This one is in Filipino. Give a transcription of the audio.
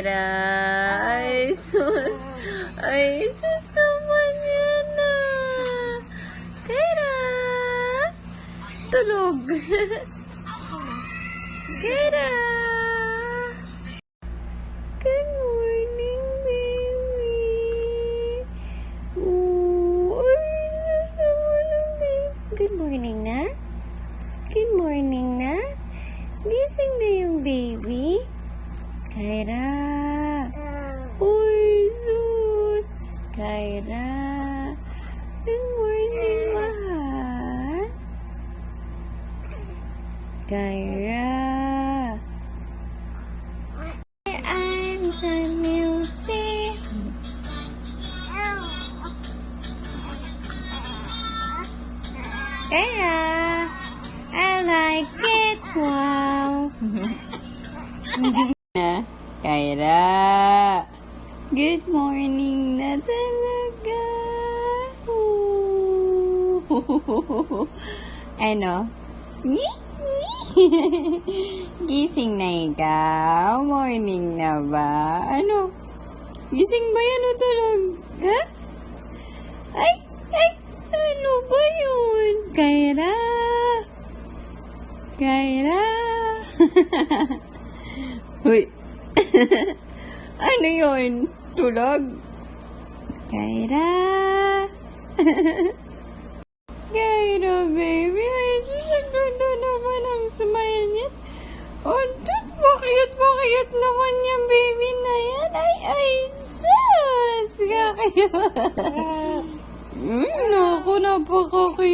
Kyra. Ay, sus. Ay, sus naman yan na. Kyra. Tulog. Kyra. Good morning, baby. Ooh, ay, sus naman ang baby. Good morning na. Good morning na. Gising na yung baby. Kyra. Uy, sus. Kyra. Good morning, mahal. Kyra. I'm the music. Kyra. I like it. Wow. Kyra. Good morning na talaga. Ano? Gising na ikaw? Morning na ba? Ano? Gising ba yan o tulog? Ha? Ay! Ay! Ano ba yun? Kyra! Kyra! Uy! Ano yun? Tulog? Kyra! Kyra, baby. Ay, sus, ang ganda naman ang smile niya. Oh, sus, bakit naman yung baby na yan? Ay, sus! Kakayo. Naku, napaka-cute.